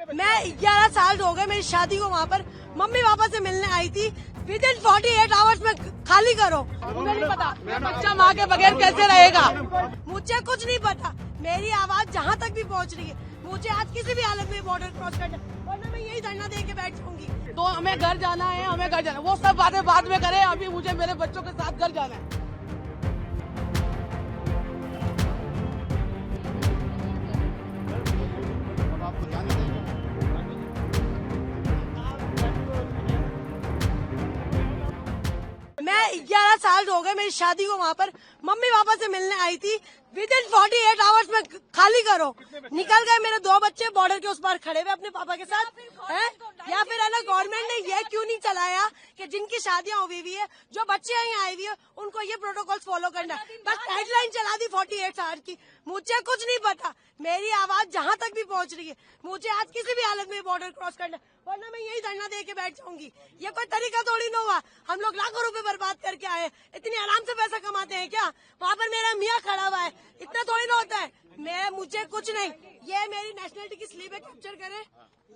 मैं 11 साल हो गए मेरी शादी को, वहाँ पर मम्मी पापा से मिलने आई थी। विद इन 48 आवर्स में खाली करो। मुझे नहीं पता बच्चा माँ के बगैर कैसे रहेगा, मुझे कुछ नहीं पता। मेरी आवाज जहाँ तक भी पहुँच रही है, मुझे आज किसी भी हालत में बॉर्डर क्रॉस करना, वरना मैं यही धरना दे के बैठ जाऊंगी। तो हमें घर जाना है, हमें घर जाना है। वो सब बातें बाद में करें, अभी मुझे मेरे बच्चों के साथ घर जाना है। मैं 11 साल हो गए मेरी शादी को, वहाँ पर मम्मी पापा से मिलने आई थी। विद इन 48 आवर्स में खाली करो। निकल गए मेरे 2 बच्चे बॉर्डर के उस पार खड़े हुए अपने पापा के साथ हैं। या फिर है ना, गवर्नमेंट ने ये क्यों नहीं चलाया कि जिनकी शादियां हुई हुई है, जो बच्चे यहाँ आई हुई है, उनको ये प्रोटोकॉल फॉलो करना है। बस हेडलाइन चला दी 48 आवर की। मुझे कुछ नहीं पता। मेरी आवाज जहाँ तक भी पहुँच रही है, मुझे आज किसी भी हालत में बॉर्डर क्रॉस करना, वरना मैं यही धरना दे के बैठ जाऊंगी। ये कोई तरीका थोड़ी ना हुआ। हम लोग लाखों रुपए बर्बाद करके आए, इतनी आराम से पैसा कमाते हैं क्या? वहाँ पर मेरा मियाँ खड़ा हुआ है, इतना थोड़ी ना होता है। मुझे कुछ नहीं, ये मेरी नेशनलिटी की स्लीप है, कैप्चर करे।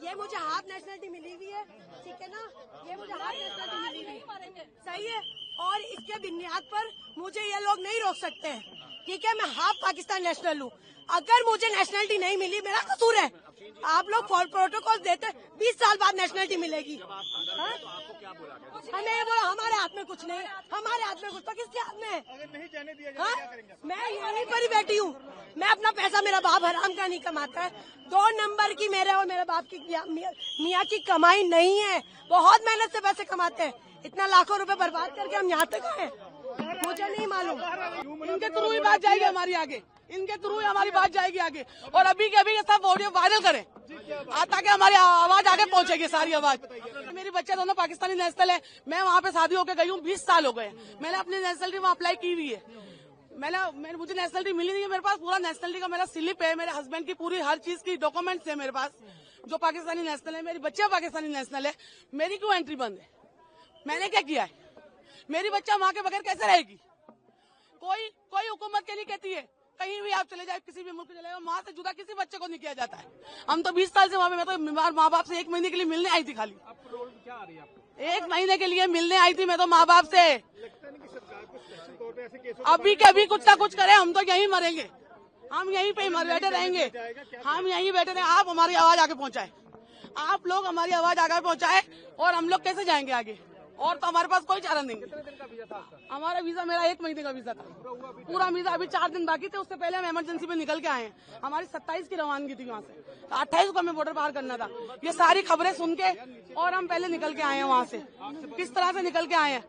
ये मुझे हाफ नेशनलिटी मिली हुई है, ठीक है ना? ये मुझे हाफ नेशनलिटी मिली हुई है, सही है। और इसके बुनियाद पर मुझे ये लोग नहीं रोक सकते हैं, ठीक है? मैं हाफ पाकिस्तान नेशनल हूँ। अगर मुझे नेशनलिटी नहीं मिली, मेरा कसूर है। आप लोग प्रोटोकॉल देते, 20 साल बाद नेशनलिटी मिलेगी। हमें ये बोला हमारे हाथ में कुछ नहीं है, हमारे हाथ में कुछ तो किसके हाथ में है? अगर नहीं जाने दिया जाए क्या करेंगे? मैं यहीं पर ही बैठी हूँ। मैं अपना पैसा, मेरा बाप हराम का नहीं कमाता है। 2 नंबर की मेरे और मेरे बाप की मियाँ की कमाई नहीं है। बहुत मेहनत से पैसे कमाते हैं। इतना लाखों रुपए बर्बाद करके हम यहाँ तक आए, मुझे नहीं मालूम। इनके थ्रू ही बात जाएगी हमारी आगे, इनके थ्रू ही हमारी बात जाएगी आगे। और अभी के अभी ये सब ऑडियो वायरल करें, ताकि हमारी आवाज आगे पहुंचेगी, सारी आवाज। मेरी बच्चे दोनों पाकिस्तानी नेशनल है। मैं वहाँ पे शादी होकर गई हूँ, 20 साल हो गए। मैंने अपनी नेशनलिटी वहाँ अप्लाई की हुई है। मुझे नेशनलिटी मिली नहीं है। मेरे पास पूरा नेशनलिटी का मेरा स्लिप है, मेरे हस्बैंड की पूरी हर चीज की डॉक्यूमेंट्स है मेरे पास, जो पाकिस्तानी नेशनल है। मेरी बच्चियां पाकिस्तानी नेशनल है। मेरी क्यों एंट्री बंद है? मैंने क्या किया है? मेरी बच्चा माँ के बगैर कैसे रहेगी? कोई हुकूमत के लिए कहती है कहीं भी आप चले जाए, किसी भी मुल्क चले जाए, माँ से जुदा किसी बच्चे को नहीं किया जाता है। हम तो 20 साल से वहाँ पे, मैं तो माँ बाप से 1 महीने के लिए मिलने आई थी। खाली क्या आ रही है आपको? 1 महीने के लिए मिलने आई थी मैं तो माँ बाप से। लगता नहीं कि सरकार को सेक्शन तौर पे ऐसे केसों अभी के अभी कुछ ना कुछ करे, हम तो यहीं मरेंगे, हम यहीं पे बैठे रहेंगे, हम यहीं बैठे रहेंगे। आप हमारी आवाज आगे पहुँचाए, आप लोग हमारी आवाज आगे पहुँचाए, और हम लोग कैसे जाएंगे आगे? और तो हमारे पास कोई चारा नहीं है। हमारा वीजा, मेरा 1 महीने का वीजा था, पूरा वीजा। अभी 4 दिन बाकी थे, उससे पहले हम इमरजेंसी में निकल के आए हैं। हमारी 27 की रवानगी थी वहाँ से, 28 को हमें बॉर्डर पार करना था। ये सारी खबरें सुन के और हम पहले निकल के आए हैं वहाँ से। किस तरह से निकल के आए हैं?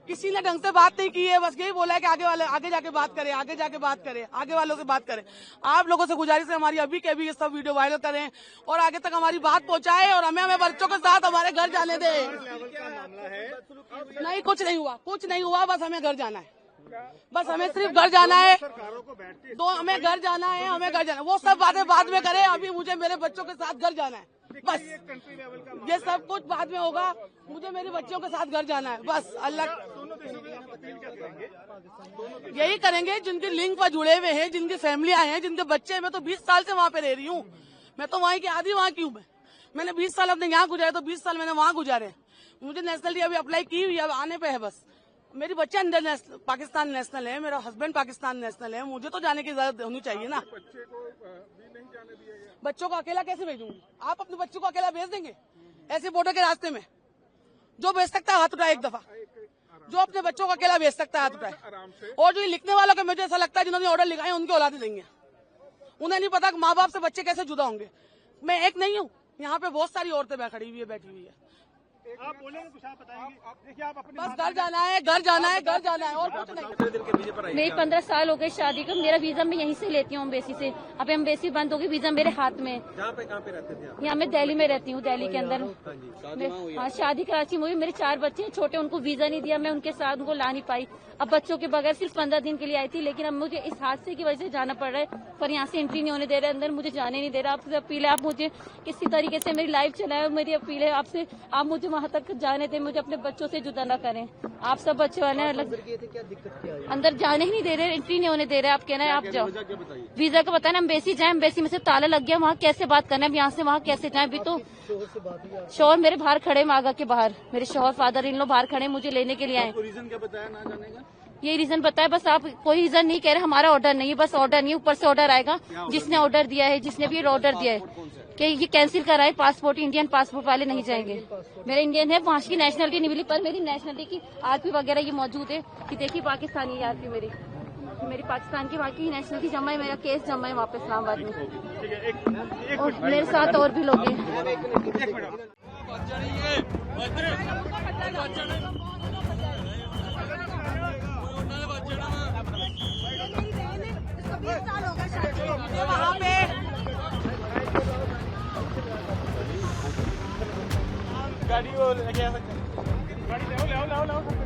किसी ने ढंग से बात नहीं की है, बस यही बोला है कि आगे जाके बात करें, आगे जाके बात करें, आगे वालों से बात करें। आप लोगों से गुजारिश है हमारी, अभी के अभी ये सब वीडियो वायरल करें और आगे तक हमारी बात पहुंचाएं, और हमें बच्चों के साथ हमारे घर जाने दें। नहीं, कुछ नहीं हुआ, बस हमें घर जाना है, बस हमें सिर्फ घर जाना है। तो हमें घर जाना है, हमें घर जाना है। वो सब बातें बाद में करें, अभी मुझे मेरे बच्चों के साथ घर जाना है, बस। ये सब कुछ बाद में होगा, मुझे मेरे बच्चों के साथ घर जाना है, बस। अल्लाह यही करेंगे जिनके लिंक पर जुड़े हुए हैं, जिनकी फैमिलियां हैं, जिनके बच्चे हैं। मैं तो 20 साल से वहाँ पे रह रही हूँ, मैं तो वहीं की आधी वहाँ की हूँ। मैंने 20 साल अपने यहाँ गुजारे, तो 20 साल मैंने वहाँ गुजारे। मुझे नेशनलिटी अभी अप्लाई की हुई है, अब आने पे है बस। मेरी बच्चे अंदर पाकिस्तान नेशनल है, मेरा हस्बैंड पाकिस्तान नेशनल है। मुझे तो जाने की इजाजत होनी चाहिए ना। बच्चों को अकेला कैसे भेजूंगी? आप अपने बच्चों को अकेला भेज देंगे ऐसे बॉर्डर के रास्ते में? जो भेज सकता है हाथ उठाए एक दफा, जो अपने बच्चों को अकेला भेज सकता है हाथ उठाए। और जो लिखने वालों को मुझे ऐसा लगता है जिन्होंने ऑर्डर लिखा है उनकी औलादे देंगे। उन्हें नहीं पता माँ बाप से बच्चे कैसे जुदा होंगे। मैं एक नहीं हूँ, यहाँ पे बहुत सारी औरतें बैठी हुई है। आप बोलेंगे कुछ, आप बताएंगे? देखिए, आप अपने बस घर जाना है, घर जाना है, घर जाना है, और कुछ नहीं। मेरी 15 साल हो गए शादी को। मेरा वीजा मैं यहीं से लेती हूँ, एम्बेसी से। अब एम्बेसी बंद हो गई, वीजा मेरे हाथ में। कहाँ पे रहते थे आप? यहाँ मैं दिल्ली में रहती हूँ, दिल्ली के अंदर। हाँ, शादी कराची में हुई। मेरे 4 बच्चे हैं छोटे, उनको वीजा नहीं दिया, मैं उनके साथ उनको ला नहीं पाई। अब बच्चों के बगैर सिर्फ 15 दिन के लिए आई थी, लेकिन अब मुझे इस हादसे की वजह से जाना पड़ रहा है। पर यहाँ से एंट्री नहीं होने दे रहा, अंदर मुझे जाने नहीं दे रहा। आपसे अपील है, आप मुझे किसी तरीके से मेरी लाइफ चलाए। मेरी अपील है आपसे, आप मुझे वहाँ तक जाने दें, मुझे अपने बच्चों से जुदा न करें। आप सब बच्चे वाले अलग अंदर जाने ही नहीं दे रहे, एंट्री नहीं होने दे रहे। आप कह रहे हैं आप जाओ, वीजा का बताया ना, एम्बेसी जाए, एम्बेसी में से ताला लग गया, वहाँ कैसे बात करना है, यहाँ से वहाँ कैसे जाए। अभी तो शोहर मेरे बाहर खड़े, मागा के बाहर मेरे शोहर फादर इन लोग बाहर खड़े, मुझे लेने के लिए आए। रीजन क्या बताया ना जाने का? ये रीजन बताया, बस आप कोई रीजन नहीं कह रहे, हमारा ऑर्डर नहीं है, बस ऑर्डर नहीं, ऊपर से ऑर्डर आएगा। जिसने ऑर्डर दिया है, जिसने भी ऑर्डर दिया है कि ये कैंसिल कराए, पासपोर्ट इंडियन पासपोर्ट वाले नहीं जाएंगे। मेरा इंडियन है, वहाँ की नेशनलिटी नहीं मिली, पर मेरी नेशनलिटी की आरपी वगैरह ये मौजूद है कि देखिए पाकिस्तानी है आरपी मेरी पाकिस्तान की वहाँ की नेशनलिटी जमा है, मेरा केस जमा है वहाँ पे इस्लामाबाद में, और मेरे साथ और भी लोग हैं। वहाँ पे गाड़ी वो लेके आ सकते हैं। गाड़ी ले आओ।